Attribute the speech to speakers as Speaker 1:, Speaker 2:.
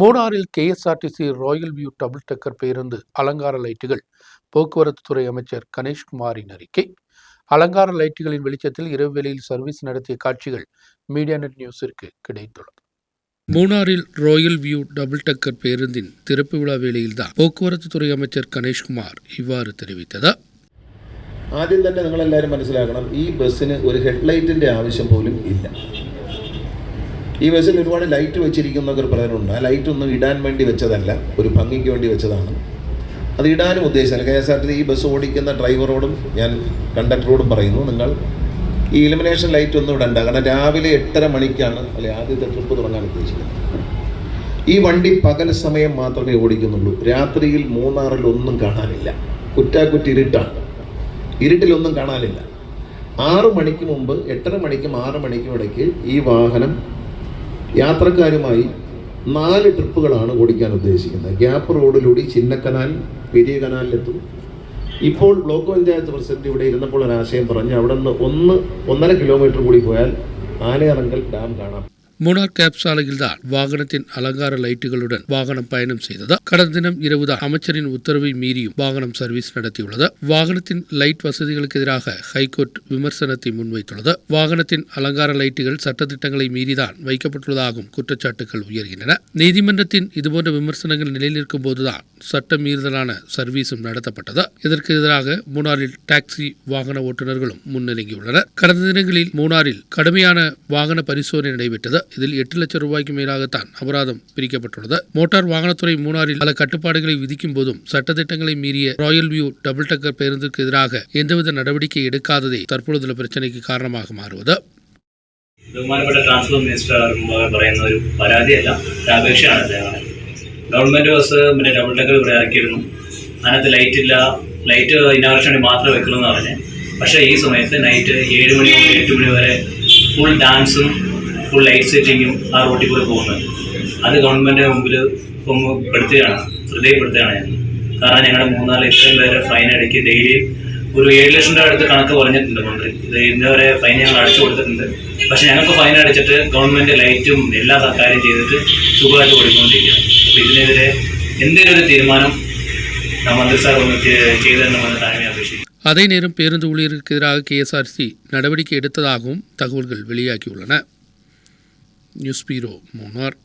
Speaker 1: மூணாறில் KSRTC royal view double decker பேருந்து அலங்கார லைட்டுகள். போக்குவரத்துத்துறை அமைச்சர் கணேஷ்குமாரின் அறிக்கை. அலங்கார லைட்டுகளின் வெளிச்சத்தில் இரவு வேளையில் சர்வீஸ் நடத்திய காட்சிகள் மீடியா நெட் நியூஸிற்கு கிடைத்துள்ளது. மூணாறில் ராயல் வியூ டபுள் டெக்கர் பேருந்தின் திறப்பு விழா வேளையில்தான் പോക്കുവരത്തുതുறை அமைச்சர் കണേഷ്കുമാർ ഇவ்വാறு தெரிவித்தது.
Speaker 2: ആദ്യം തന്നെ നിങ്ങളെല്ലാവരും മനസ്സിലാക്കണം, ഈ ബസ്സിന് ഒരു ഹെഡ്ലൈറ്റിൻ്റെ ആവശ്യം പോലും ഇല്ല. ഈ ബസ്സിൽ ഒരുപാട് ലൈറ്റ് വെച്ചിരിക്കുന്നവർ ഒരു പ്രകടനമുണ്ട്. ആ ലൈറ്റ് ഒന്നും ഇടാൻ വേണ്ടി വെച്ചതല്ല, ഒരു ഭംഗിക്ക് വേണ്ടി വെച്ചതാണ്. അത് ഇടാനും ഉദ്ദേശിച്ചല്ല. KSRTC ഈ ബസ് ഓടിക്കുന്ന ഡ്രൈവറോടും ഞാൻ കണ്ടക്ടറോടും പറയുന്നു, നിങ്ങൾ ഈ ഇലുമിനേഷൻ ലൈറ്റ് ഒന്നും ഇടണ്ട. കാരണം രാവിലെ 8:30 മണിക്കാണ് ആദ്യത്തെ ട്രിപ്പ് തുടങ്ങാൻ ഉദ്ദേശിക്കുന്നത്. ഈ വണ്ടി പകൽ സമയം മാത്രമേ ഓടിക്കുന്നുള്ളൂ. രാത്രിയിൽ മൂന്നാറിൽ ഒന്നും കാണാനില്ല. കുറ്റാക്കുറ്റി ഇരുട്ടാണ്. ഇരുട്ടിലൊന്നും കാണാനില്ല. 6 മണിക്ക് മുമ്പ് 8:30 മണിക്കും 6 മണിക്കും ഇടയ്ക്ക് ഈ വാഹനം യാത്രക്കാരുമായി 4 ട്രിപ്പുകളാണ് ഓടിക്കാൻ ഉദ്ദേശിക്കുന്നത്. ഗ്യാപ്പ് റോഡിലൂടെ ചിന്നക്കനാൽ, പെരിയ കനാലിലെത്തും. ഇപ്പോൾ ബ്ലോക്ക് പഞ്ചായത്ത് പ്രസിഡന്റ് ഇവിടെ ഇരുന്നപ്പോൾ ഒരു ആശയം പറഞ്ഞ് അവിടെ നിന്ന് 1.5 കിലോമീറ്റർ കൂടി പോയാൽ ആനയിറങ്കൽ ഡാം കാണാം.
Speaker 1: மூணார் கேப் சாலையில்தான் வாகனத்தின் அலங்கார லைட்டுகளுடன் வாகனம் பயணம் செய்தது. கடந்த தினம் இரவுதான் அமைச்சரின் உத்தரவை மீறியும் வாகனம் சர்வீஸ் நடத்தியுள்ளது. வாகனத்தின் லைட் வசதிகளுக்கு எதிராக ஹைகோர்ட் விமர்சனத்தை முன்வைத்துள்ளது. வாகனத்தின் அலங்கார லைட்டுகள் சட்டத்திட்டங்களை மீறிதான் வைக்கப்பட்டுள்ளதாகவும் குற்றச்சாட்டுகள் உயர்கின்றன. நீதிமன்றத்தின் இதுபோன்ற விமர்சனங்கள் நிலைநிற்கும் போதுதான் சட்ட மீறுதலான சர்வீஸும் நடத்தப்பட்டது. இதற்கு எதிராக மூணாறில் டாக்ஸி வாகன ஓட்டுநர்களும் முன்னிறங்கியுள்ளனர். கடந்த தினங்களில் மூணாறில் கடுமையான வாகன பரிசோதனை நடைபெற்றது. இதில் 8 லட்சம் ரூபாய்க்கு மேலாகத்தான் அபராதம் பிரிக்கப்பட்டுள்ளது. மோட்டார் வாகனத்துறை மூணாறில் பல கட்டுப்பாடுகளை விதிக்கும் போதும் சட்டத்திட்டங்களை மீறிய ராயல் வியூ டபுள் டெக்கர் பேருந்துக்கு எதிராக எந்தவித நடவடிக்கை எடுக்காததே தற்பொழுதுள்ள பிரச்சனைக்கு കാരണமாக മാറുന്നത്.
Speaker 3: ബഹുമാനപ്പെട്ട ട്രാൻസ്പോർട്ട് മിനിസ്റ്റർ പറയുന്ന ഒരു പരാതിയല്ല, ഒരു അപേക്ഷയാണ്. ഗവൺമെന്റ് ബസ് ഡബിൾ ഡെക്കർ ഇവിടെ ഇറക്കിയിരുന്നു. അതിനകത്ത് ലൈറ്റ് ഇല്ല, ലൈറ്റ് ഇനാവശ്യം മാത്രമേ വെക്കുള്ളൂ പറഞ്ഞ്. പക്ഷേ ഈ സമയത്ത് നൈറ്റ് 7 മണി മുതൽ 8 മണി വരെ ഫുൾ ഡാൻസും ഫുൾ ലൈറ്റ് സെറ്റിങ്ങും ആ റോട്ടിൽ കൂടെ പോകുന്നത്. അത് ഗവൺമെൻറ് മുമ്പിൽ ശ്രദ്ധയിൽപ്പെടുത്തുകയാണ് ഞാൻ. കാരണം ഞങ്ങളുടെ മൂന്നാറിൽ ഇത്രയും പേരെ ഫൈൻ അടക്കി ഡെയിലി ഒരു 7 ലക്ഷം രൂപ അടുത്ത് കണക്ക് പറഞ്ഞിട്ടുണ്ട് മന്ത്രി. ഇത് ഇന്നവരെ ഫൈൻ ഞങ്ങൾ അടച്ചു കൊടുത്തിട്ടുണ്ട്. പക്ഷെ ഞങ്ങൾക്ക് ഫൈൻ അടിച്ചിട്ട് ഗവൺമെൻറ് ലൈറ്റും എല്ലാ കാര്യം ചെയ്തിട്ട് സുഖമായിട്ട് കൊടുക്കൊണ്ടിരിക്കുക. അപ്പോൾ ഇതിനെതിരെ എന്തെങ്കിലും ഒരു തീരുമാനം മന്ത്രി സാർ ഒന്ന് ചെയ്തെന്ന് താഴ്മ അപേക്ഷിക്കും.
Speaker 1: அதே நேரம் பேருந்து ஊழியருக்கு எதிராக KSRTC நடவடிக்கை எடுத்ததாகவும் தகவல்கள் வெளியாகியுள்ளன. நியூஸ் பீரோ மூணார்.